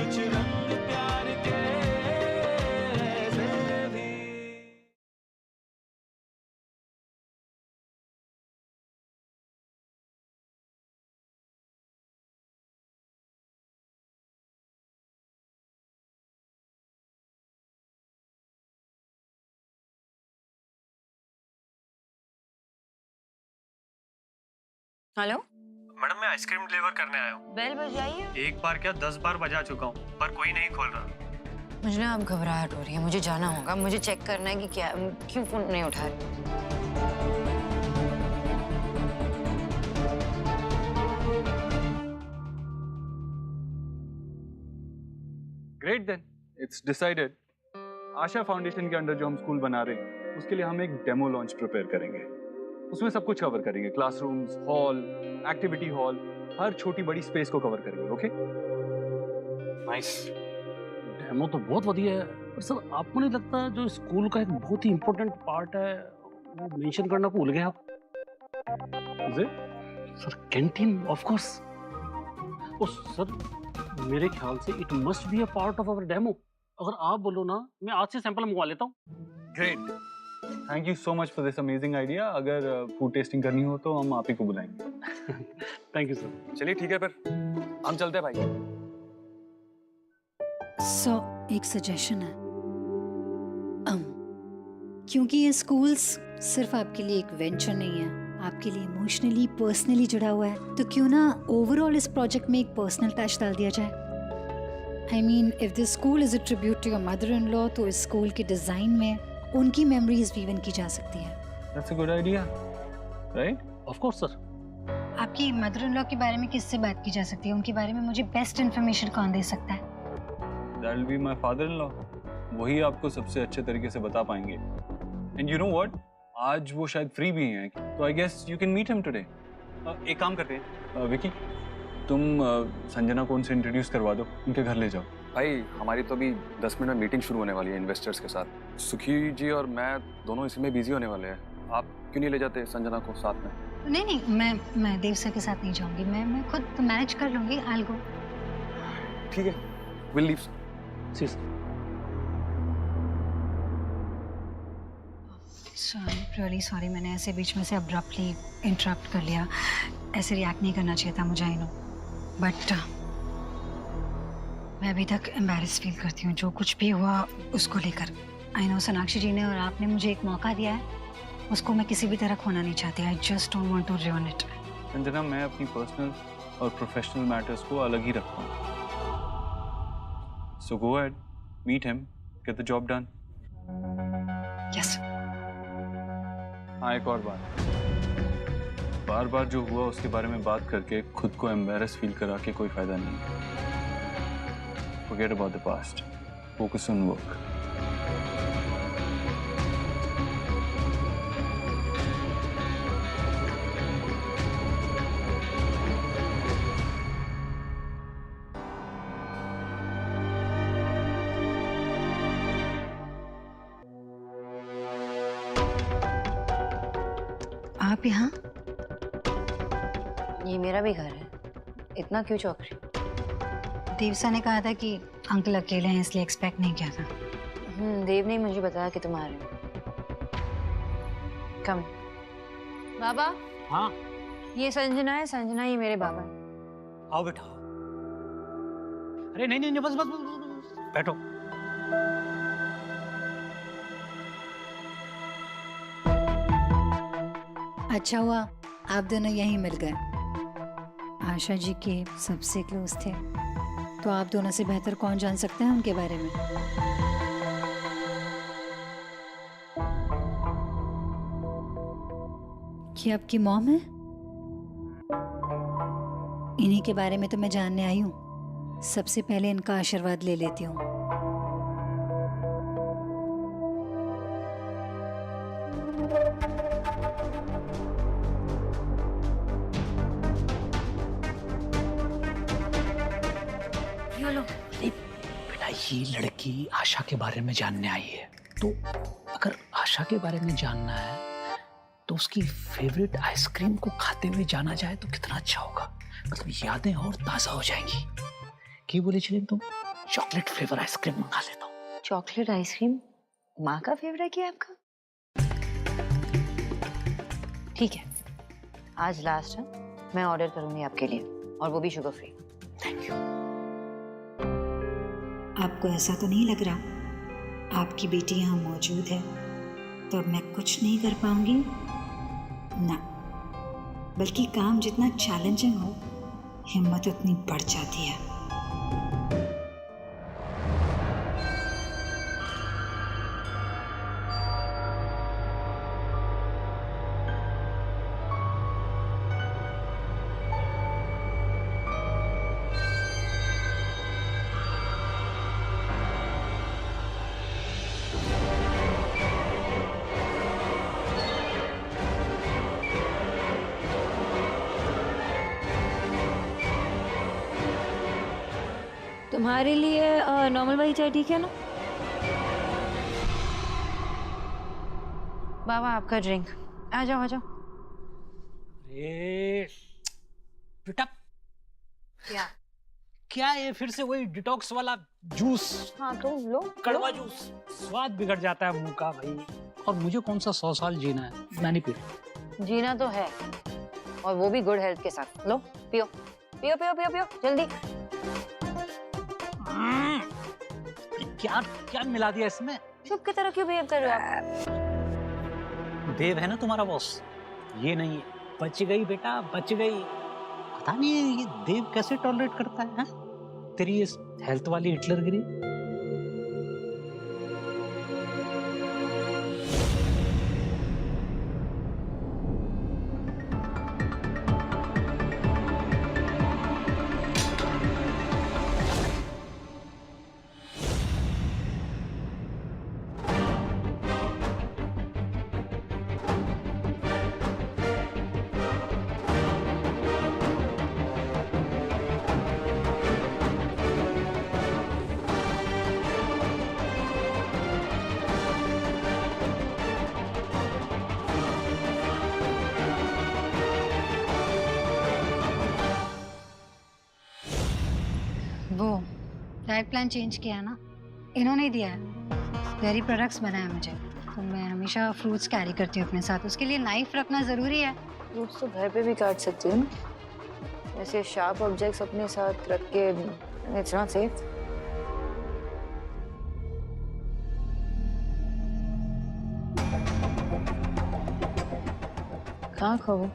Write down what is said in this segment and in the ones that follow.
कुछ रंग प्यार के ऐसे भी। हेलो मैडम मैं आइसक्रीम डिलीवर करने आया हूँ। बेल बजाई है? एक बार क्या 10 बार बजा चुका हूँ पर कोई नहीं खोल रहा। मुझे ना अब घबराहट हो रही है, मुझे जाना होगा, मुझे चेक करना है कि क्या क्यों फोन नहीं उठा रहे। Great then, it's decided. Asha foundation के अंडर जो हम स्कूल बना रहे हैं उसके लिए हम एक डेमो लॉन्च प्रिपेयर करेंगे। उसमें सब कुछ कवर करेंगे, क्लासरूम्स, हॉल, एक्टिविटी हॉल, हर छोटी बड़ी स्पेस को कवर करेंगे। Okay nice. डेमो तो बहुत बढ़िया है, पर सर आपको नहीं लगता जो स्कूल का एक बहुत ही इम्पोर्टेंट पार्ट है वो मेंशन करना भूल गए आप? Is it? Sir canteen of course. Oh sir मेरे ख्याल से it must be a part of our demo. अगर आप बोलो ना मैं आज से सैंपल मंगवा लेता हूँ। Great, thank you so much for this amazing idea. अगर फूड टेस्टिंग करनी हो तो हम आप ही को बुलाएंगे। Thank you sir. चलिए ठीक है, फिर हम चलते हैं भाई। एक सजेशन है। क्योंकि ये स्कूल्स सिर्फ आपके लिए एक वेंचर नहीं है, आपके लिए इमोशनली पर्सनली जुड़ा हुआ है, तो क्यों ना ओवरऑल इस प्रोजेक्ट में एक पर्सनल टच डाल दिया जाए। I mean if this school is a tribute to your mother in law, तो इस स्कूल के डिजाइन में उनकी मेमोरीज वीवन की जा सकती है। That's a good idea, right? Of course sir. आपकी मदर इन लॉ के बारे में किससे बात की जा सकती है? उनके बारे में मुझे बेस्ट इन्फॉर्मेशन कौन दे सकता है? That will be my father in law. वही आपको सबसे अच्छे तरीके से बता पाएंगे। एंड यू नो व्हाट, आज वो शायद फ्री भी हैं, तो I guess you can meet him today. एक काम करते हैं, विकी तुम संजना को उनसे इंट्रोड्यूस करवा दो, उनके घर ले जाओ। भाई हमारी तो अभी 10 मिनट में मीटिंग शुरू होने वाली है इन्वेस्टर्स के साथ। सुखी जी और मैं दोनों इसी में बिजी होने वाले हैं। आप क्यों नहीं ले जाते संजना को साथ में? नहीं, मैं देव सर के साथ नहीं जाऊंगी। मैं खुद मैनेज कर लूंगी। I'll go। ठीक है, विल लीव। जी सर। रियली सॉरी, मैंने ऐसे बीच में से अब्रप्टली इंटरप्ट कर लिया। ऐसे रिएक्ट नहीं करना चाहिए था मुझे, आई नो, बट मैं अभी तक एम्बैरेस फील करती हूँ जो कुछ भी हुआ उसको लेकर। आई नो सोनाक्षी जी ने और आपने मुझे एक मौका दिया है, उसको मैं किसी भी तरह खोना नहीं चाहती। I just don't want to ruin it। Sanjana, मैं अपनी पर्सनल और प्रोफेशनल मैटर्स को अलग ही रखता हूँ। So go ahead, meet him, get the job done. Yes. हाँ, एक और बार बार जो हुआ उसके बारे में बात करके खुद को एम्बैरेस फील करा के कोई फायदा नहीं है। Forget about the past. Focus on work. आप यहाँ? ये मेरा भी घर है, इतना क्यों चौंक रही? देव सर ने कहा था कि अंकल अकेले हैं, इसलिए एक्सपेक्ट नहीं किया था। देव ने मुझे बताया कि तुम आ रहे हो। कम बाबा। हाँ ये संजना है, संजना ये मेरे बाबा है। आओ बेटा। अरे नहीं बस बैठो। अच्छा हुआ आप दोनों यहीं मिल गए। आशा जी के सबसे क्लोज थे, तो आप दोनों से बेहतर कौन जान सकता है उनके बारे में। कि आपकी मॉम है? इन्हीं के बारे में तो मैं जानने आई हूँ। सबसे पहले इनका आशीर्वाद ले लेती हूँ। बेटा ये लड़की आशा के बारे में जानने आई है, तो अगर आशा के बारे में जानना है तो उसकी फेवरेट आइसक्रीम को खाते हुए जाना जाए तो कितना अच्छा होगा। मतलब यादें और ताजा हो जाएंगी। क्या बोले चले तुम? चॉकलेट फ्लेवर आइसक्रीम मंगा लेता हूँ। चॉकलेट आइसक्रीम माँ का फेवरेट क्या है आपका? ठीक है, आज लास्ट है, मैं ऑर्डर करूंगी आपके लिए, और वो भी शुगर फ्री। Thank you. आपको ऐसा तो नहीं लग रहा आपकी बेटी यहाँ मौजूद है तो अब मैं कुछ नहीं कर पाऊंगी? ना, बल्कि काम जितना चैलेंजिंग हो, हिम्मत उतनी बढ़ जाती है। तुम्हारे लिए नॉर्मल वाली चाय ठीक है ना? बाबा आपका ड्रिंक। आ जाओ आ जाओ। अरे बेटा, क्या ये फिर से वही डिटॉक्स वाला जूस? हाँ तो लो। कड़वा जूस, स्वाद बिगड़ जाता है मुंह का भाई। और मुझे कौन सा 100 साल जीना है? मैं नहीं पी रहा। जीना तो है, और वो भी गुड हेल्थ के साथ। लो पियो पियो पियो पियो पियो जल्दी। क्या क्या मिला दिया इसमें? चुप की तरह क्यों बिहेव कर रहे हो आप? देव है ना तुम्हारा बॉस, ये नहीं है। बच गई बेटा, बच गई। पता नहीं ये देव कैसे टॉलरेट करता है, तेरी ये हेल्थ वाली हिटलरगिरी। वो डाइट प्लान चेंज किया ना, इन्होंने ही दिया है। डेयरी प्रोडक्ट्स बनाए मुझे, तो मैं हमेशा फ्रूट्स कैरी करती हूँ अपने साथ। उसके लिए नाइफ रखना ज़रूरी है। फ्रूट्स तो घर पे भी काट सकती हूँ ना, ऐसे शार्प ऑब्जेक्ट्स अपने साथ रख के। It's not safe. कहाँ खो?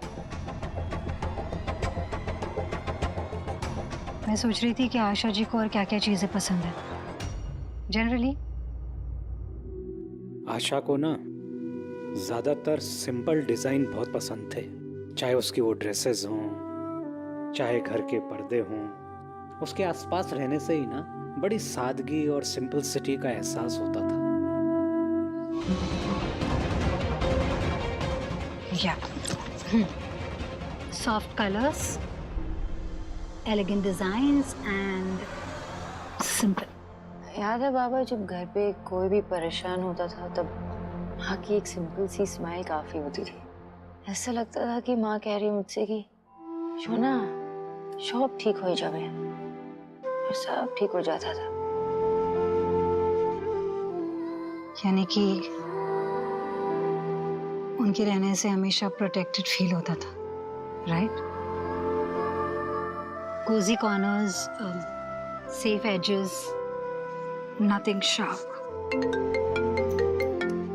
मैं सोच रही थी कि आशा जी को और क्या क्या चीज़ें पसंद है जनरली। आशा को ना ज़्यादातर सिंपल डिज़ाइन बहुत पसंद थे, चाहे उसकी वो ड्रेसेस हों, चाहे घर के पर्दे हों। उसके आसपास रहने से ही ना बड़ी सादगी और सिंपलिसिटी का एहसास होता था। या soft colours, elegant designs and simple. याद है बाबा, जब घर पे कोई भी परेशान होता था तब माँ की एक सिंपल सी स्माइल काफी होती थी। ऐसा लगता था कि माँ कह रही है मुझसे कि शोना सब ठीक हो जावे, और सब ठीक हो जाता था। यानी कि उनके रहने से हमेशा प्रोटेक्टेड फील होता था, right? Cosy corners, safe edges, nothing sharp.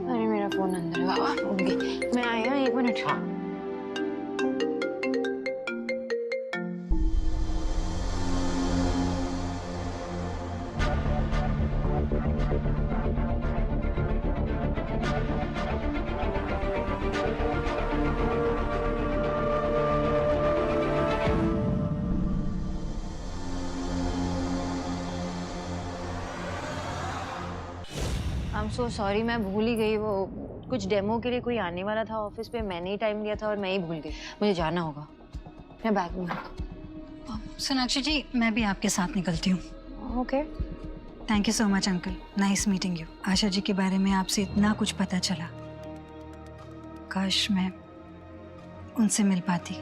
अरे मेरा फोन अंदर है बाबा, उठ गई। मैं आई हूँ, 1 minute. I am so sorry, मैं भूल ही गई। वो कुछ डेमो के लिए कोई आने वाला था ऑफिस पे, मैंने ही टाइम दिया था और मैं ही भूल गई। मुझे जाना होगा, मैं बैग में। सोनाक्षी जी, मैं भी आपके साथ निकलती हूँ। Okay, thank you so much uncle, nice meeting you. Asha ji के बारे में आपसे इतना कुछ पता चला, काश मैं उनसे मिल पाती,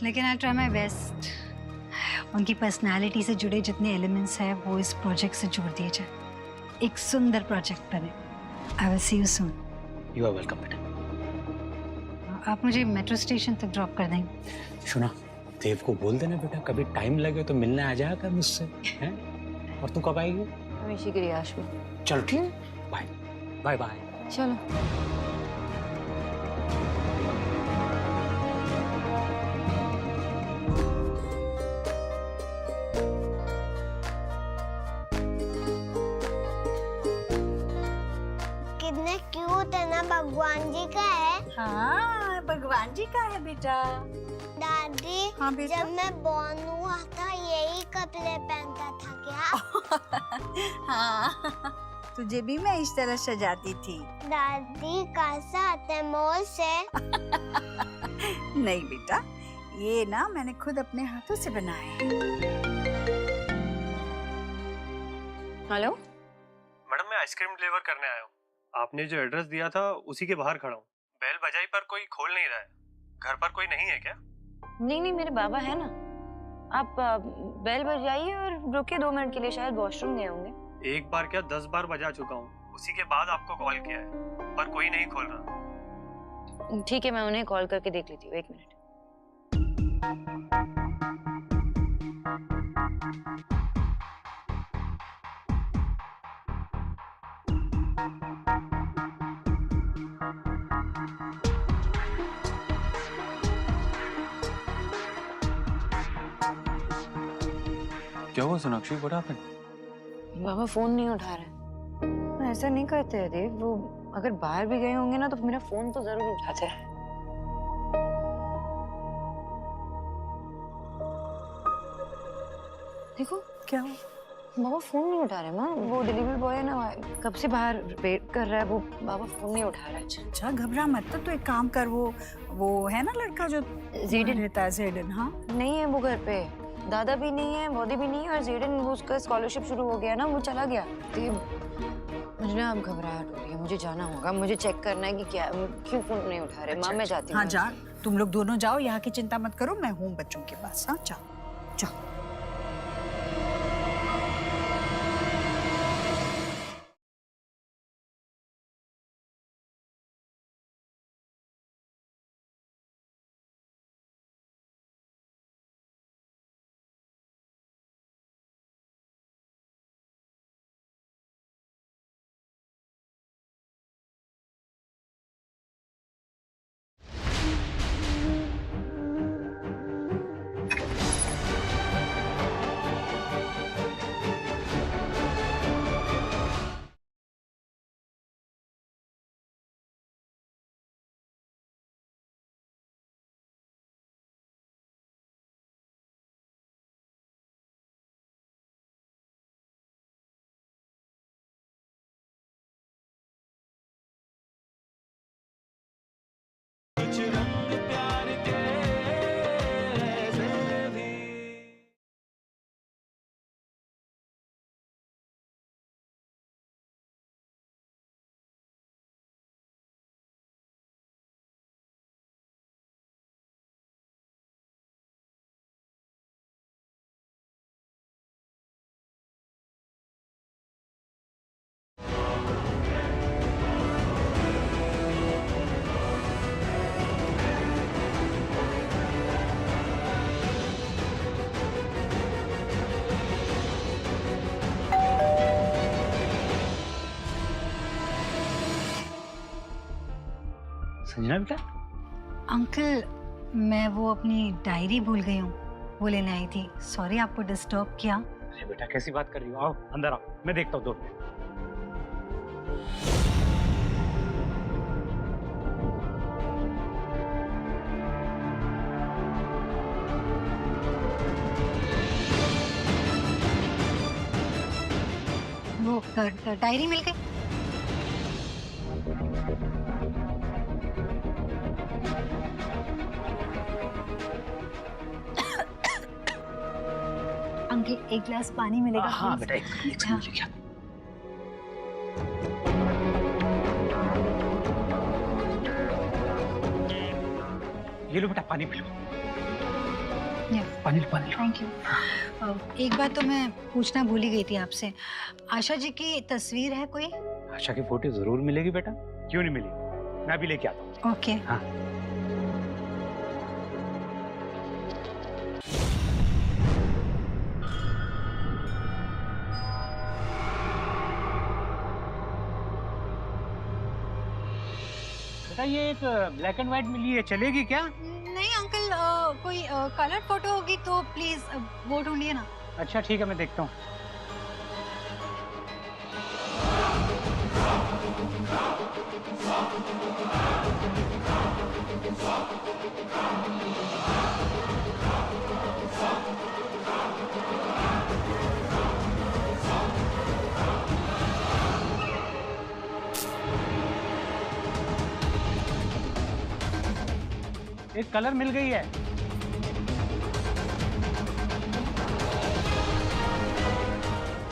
लेकिन आई ट्राई माय बेस्ट। उनकी पर्सनालिटी से जुड़े जितने एलिमेंट्स हैं वो इस प्रोजेक्ट से जोड़ दिए जाए, एक सुंदर प्रोजेक्ट बने। I will see you soon. You are welcome बेटा। आप मुझे मेट्रो स्टेशन तक ड्रॉप कर देंगे? सुना, देव को बोल देना बेटा, कभी टाइम लगे तो मिलने आ जाया कर मुझसे, हैं? और तू कब आएगी? हमेशा की रियाश में। चलो ठीक, बाय बाय बाय। चलो। कितने क्यूट है ना, भगवान जी का है। हाँ, भगवान जी का है बेटा। दादी, हाँ बेटा। जब मैं बॉर्न हुआ था यही कपड़े पहनता था क्या? हाँ, तुझे भी मैं इस तरह सजाती थी। दादी कैसा आते मॉल से? नहीं बेटा, ये ना मैंने खुद अपने हाथों से बनाए। हेलो मैडम, मैं आइसक्रीम डिलीवर करने आया हूँ। आपने जो एड्रेस दिया था उसी के बाहर खड़ा हूँ। बेल बजाई पर कोई खोल नहीं रहा है। घर पर कोई नहीं है क्या? नहीं नहीं, मेरे बाबा है ना। आप बेल बजाइए और रुकिए 2 मिनट के लिए, शायद वॉशरूम गए होंगे। एक बार क्या 10 बार बजा चुका हूँ। उसी के बाद आपको कॉल किया है, पर कोई नहीं खोल रहा। ठीक है, मैं उन्हें कॉल करके देख लेती हूँ, 1 मिनट। क्या हुआ Sonakshi? What happened? Baba phone नहीं उठा रहे। ऐसा नहीं करते हैं देव, वो अगर बाहर भी गए होंगे ना तो मेरा फोन तो जरूर उठाते हैं। देखो क्या हुआ? बाबा फोन नहीं उठा रहे। माँ, वो डिलीवरी बॉय है ना, कब से बाहर वेट कर रहा है, वो बाबा फोन नहीं उठा रहा है। अच्छा घबरा मत, तो एक काम कर, वो है ना लड़का जो जेडन रहता है, जेडन। हाँ नहीं है वो घर पे, दादा भी नहीं है, बॉडी भी नहीं है, और जेडन वो उसका स्कॉलरशिप शुरू हो गया ना, वो चला गया। मुझे ना अब घबराहट हो रही है, मुझे जाना होगा, मुझे चेक करना है कि क्या क्यों फोन नहीं उठा रहे। माँ मैं जाती हूँ। हाँ जा, तुम लोग दोनों जाओ, यहाँ की चिंता मत करो, मैं हूँ बच्चों के पास। हाँ जाओ जाओ। कुछ रंग प्यार के ऐसे भी। संजना बेटा, अंकल, मैं वो अपनी डायरी भूल गई हूँ, वो लेने आई थी। सॉरी आपको डिस्टर्ब किया। अरे बेटा कैसी बात कर रही हो? आओ अंदर आओ, मैं देखता हूँ। 2 मिनट। वो डायरी मिल गई? अंकल एक गिलास पानी मिलेगा? हाँ please? बेटा, एक हाँ। मिनट लेके आता हूँ। ये लो बेटा, पानी पी लो। Yeah. पानी पानी। Thank you. एक बात तो मैं पूछना भूल ही गई थी आपसे, आशा जी की तस्वीर है कोई? आशा की फोटो जरूर मिलेगी बेटा, क्यों नहीं मिली, मैं अभी लेके आता हूँ। ओके। हाँ। बेटा ये एक ब्लैक एंड व्हाइट मिली है, चलेगी क्या? नहीं अंकल, कोई कलर फोटो होगी तो प्लीज वो ढूंढिए ना। अच्छा ठीक है, मैं देखता हूँ। एक कलर मिल गई है।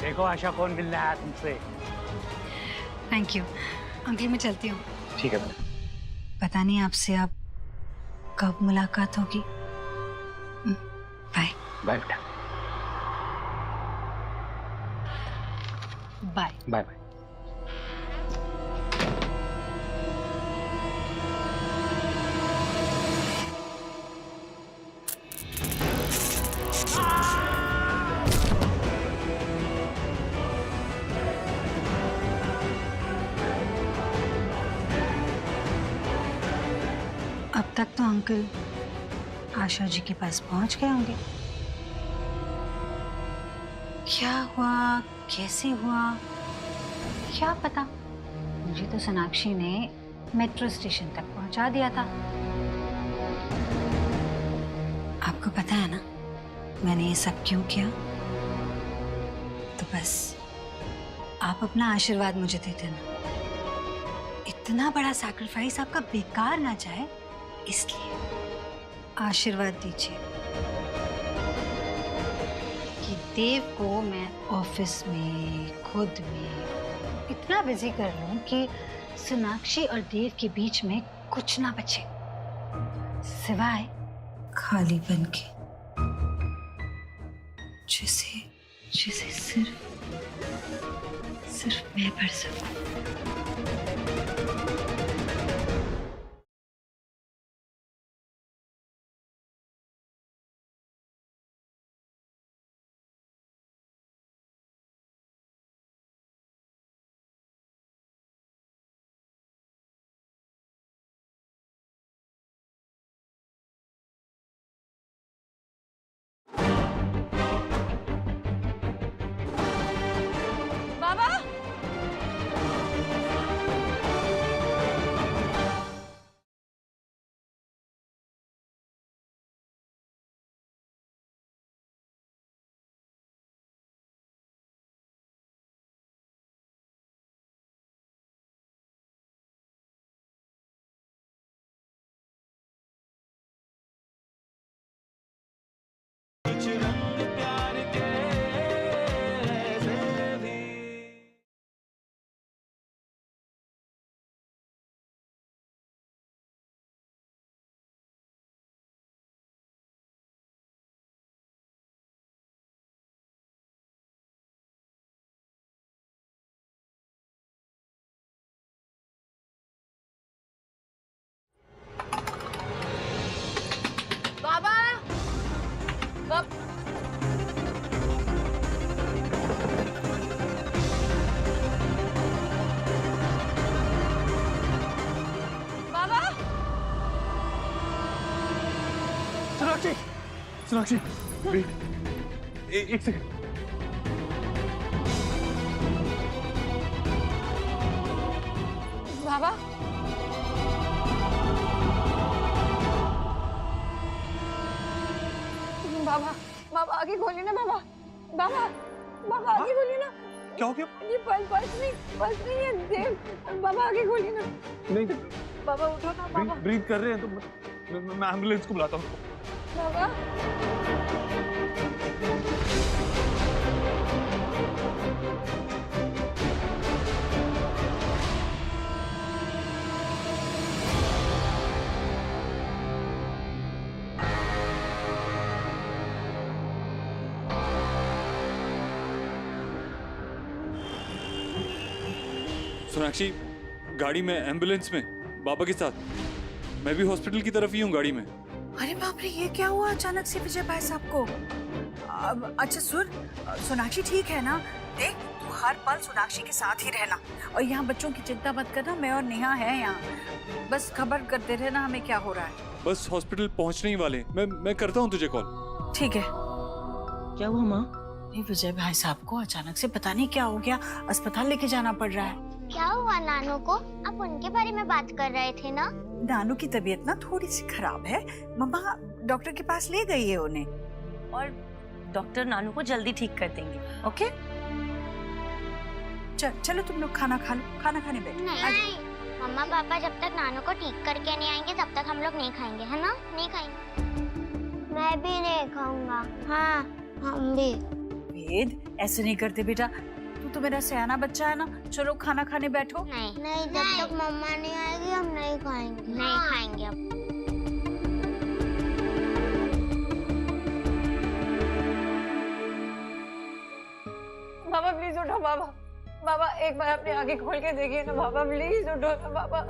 देखो आशा कौन मिल रहा है तुमसे। थैंक यू अंकल, मैं चलती हूँ। ठीक है। पता नहीं आपसे अब कब मुलाकात होगी। बाय। बाय बेटा। बाय। Bye bye. अब तक तो अंकल आशा जी के पास पहुंच गए होंगे। क्या हुआ, कैसे हुआ, क्या पता। मुझे तो सोनाक्षी ने मेट्रो स्टेशन तक पहुंचा दिया था। आपको पता है ना मैंने ये सब क्यों किया? तो बस आप अपना आशीर्वाद मुझे दे देना। इतना बड़ा सैक्रिफाइस आपका बेकार ना जाए, इसलिए आशीर्वाद दीजिए कि देव को मैं ऑफिस में खुद में इतना बिजी कर लूं कि सोनाक्षी और देव के बीच में कुछ ना बचे सिवाय खालीपन के, जिसे सिर्फ मैं भर सकूं। कुछ रंग प्यार के ऐसे भी बाबा, बाबा, सोनाक्षी वेट, एक सेकंड। बाबा, बाबा, बाबा आगे खोलिए ना बाबा, बाबा, बाबा आगे खोलिए ना। क्या हो गया? ये पल्स नहीं है देव, बाबा आगे खोलिए ना। नहीं, बाबा उठो ना बाबा। ब्रीथ कर रहे हैं तो मैं एम्बुलेंस को बुलाता हूँ। बाबा, सोनाक्षी, गाड़ी में, एम्बुलेंस में, बाबा के साथ। मैं भी हॉस्पिटल की तरफ ही हूँ गाड़ी में। अरे बाप रे, ये क्या हुआ अचानक से विजय भाई साहब को? अच्छा सुन, सोनाक्षी ठीक है ना? देख, तू हर पल सोनाक्षी के साथ ही रहना और यहाँ बच्चों की चिंता मत करना। मैं और नेहा है यहाँ, बस खबर करते रहना हमें क्या हो रहा है। बस हॉस्पिटल पहुँचने ही वाले। मैं करता हूँ तुझे कॉल। ठीक है। क्या हुआ माँ? नहीं, विजय भाई साहब को अचानक से पता नहीं क्या हो गया, अस्पताल लेके जाना पड़ रहा है। क्या हुआ नानू को? आप उनके बारे में बात कर रहे थे ना? नानू की तबीयत ना थोड़ी सी खराब है, मम्मा डॉक्टर के पास ले गई है उन्हें। और डॉक्टर नानू को जल्दी ठीक कर देंगे। ओके, चलो तुम लोग खाना खा लो, खाना खाने बैठो। नहीं, मम्मा पापा जब तक नानू को ठीक करके नहीं आएंगे तब तक हम लोग नहीं खाएंगे, है ना? नहीं खाएंगे। मैं भी नहीं खाऊंगा। हाँ, हम भी। वेद, ऐसे नहीं करते बेटा, तू तो मेरा सयाना बच्चा है ना। चलो खाना खाने बैठो। नहीं, जब तक मम्मा नहीं आएगी हम नहीं खाएंगे। नहीं खाएंगे अब। बाबा प्लीज उठो बाबा। बाबा एक बार अपनी आंखें खोल के देखिए ना बाबा, प्लीज उठो ना बाबा।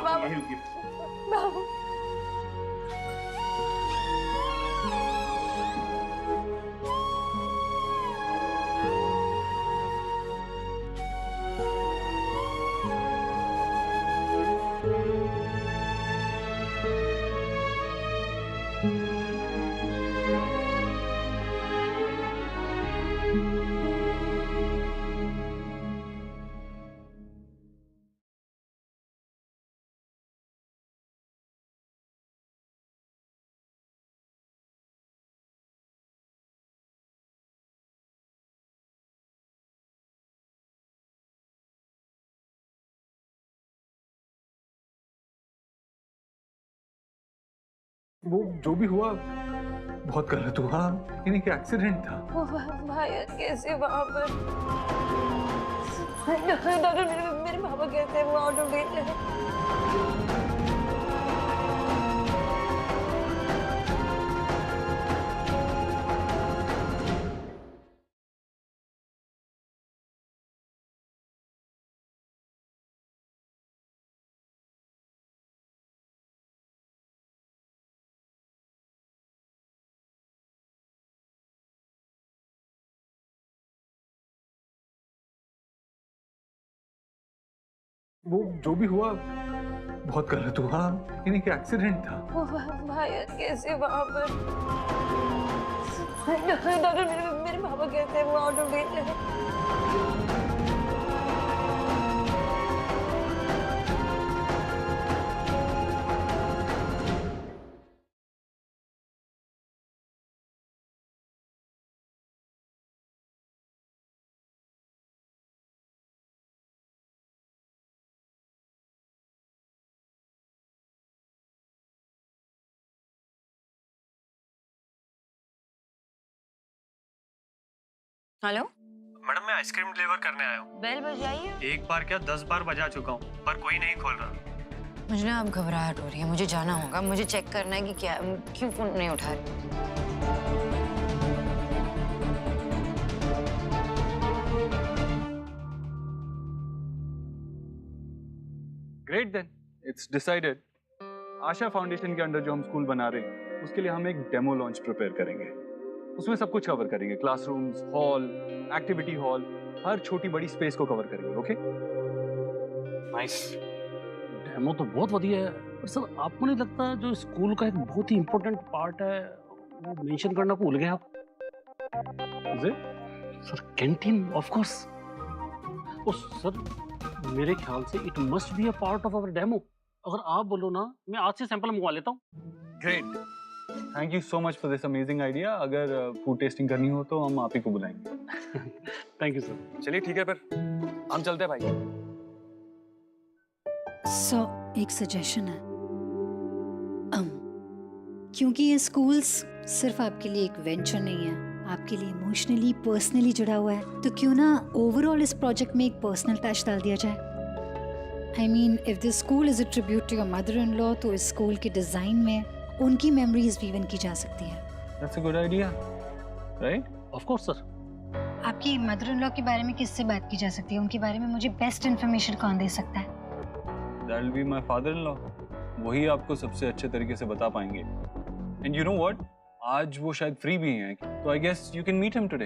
आप यहीं रुकिए। बाबा वो जो भी हुआ बहुत गलत हुआ, लेकिन एक एक्सीडेंट था। भाई कैसे वहाँ पर? डॉक्टर मेरे पापा कहते हैं वो आउट ऑफ डेट है। वो जो भी हुआ बहुत गलत हुआ, लेकिन एक एक्सीडेंट था। भाई कैसे वहाँ पर? डॉक्टर मेरे पापा कहते हैं वो आउट ऑफ डेट है। हेलो मैडम, मैं आइसक्रीम डिलीवर करने आया हूँ। बेल बजाई है? एक बार क्या 10 बार बजा चुका हूँ, पर कोई नहीं खोल रहा। मुझे ना अब घबराहट हो रही है, मुझे जाना होगा। मुझे चेक करना है कि क्या, क्यों फोन नहीं उठा रही। Great then, it's decided. Asha foundation के अंडर जो हम स्कूल बना रहे हैं, उसके लिए हम एक डेमो लॉन्च प्रिपेयर करेंगे। उसमें सब कुछ कवर करेंगे, क्लासरूम्स, हॉल, एक्टिविटी हॉल, हर छोटी बड़ी स्पेस को कवर करेंगे। ओके? नाइस। डेमो तो बहुत बढ़िया है, पर सर आपको नहीं लगता जो स्कूल का एक बहुत ही इम्पोर्टेंट पार्ट है वो मेंशन करना भूल गए आप? Sir canteen of course. Oh sir, मेरे ख्याल से it must be a part of our demo. अगर आप बोलो ना, मैं आज से सैंपल मंगवा लेता हूँ। Great, thank you so much for this amazing idea. अगर फूड टेस्टिंग करनी हो तो हम आप ही को बुलाएंगे। Thank you sir. चलिए ठीक है, फिर हम चलते हैं भाई। सो एक सजेशन है, क्योंकि ये स्कूल्स सिर्फ आपके लिए एक वेंचर नहीं है, आपके लिए इमोशनली पर्सनली जुड़ा हुआ है, तो क्यों ना ओवरऑल इस प्रोजेक्ट में एक पर्सनल टच डाल दिया जाए। I mean if this school is a tribute to your mother in law, तो इस स्कूल के डिजाइन में उनकी मेमोरीज वीवन की जा सकती है। That's a good idea, right? Of course sir. आपकी मदर इन लॉ के बारे में किससे बात की जा सकती है? उनके बारे में मुझे बेस्ट इन्फॉर्मेशन कौन दे सकता है? That will be my father in law. वही आपको सबसे अच्छे तरीके से बता पाएंगे। एंड यू नो व्हाट, आज वो शायद फ्री भी हैं, तो I guess you can meet him today.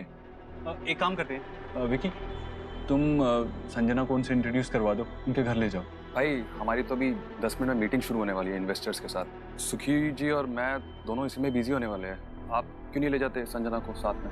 एक काम करते हैं, विकी तुम संजना को उनसे इंट्रोड्यूस करवा दो, उनके घर ले जाओ। भाई हमारी तो अभी 10 मिनट में मीटिंग शुरू होने वाली है इन्वेस्टर्स के साथ। सुखी जी और मैं दोनों इसी में बिजी होने वाले हैं। आप क्यों नहीं ले जाते संजना को साथ में?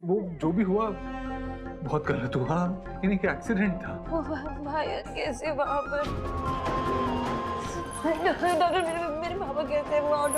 वो जो भी हुआ बहुत गलत हुआ, लेकिन एक एक्सीडेंट था। भाई कैसे वहां पर? डॉक्टर मेरे पापा कैसे वहां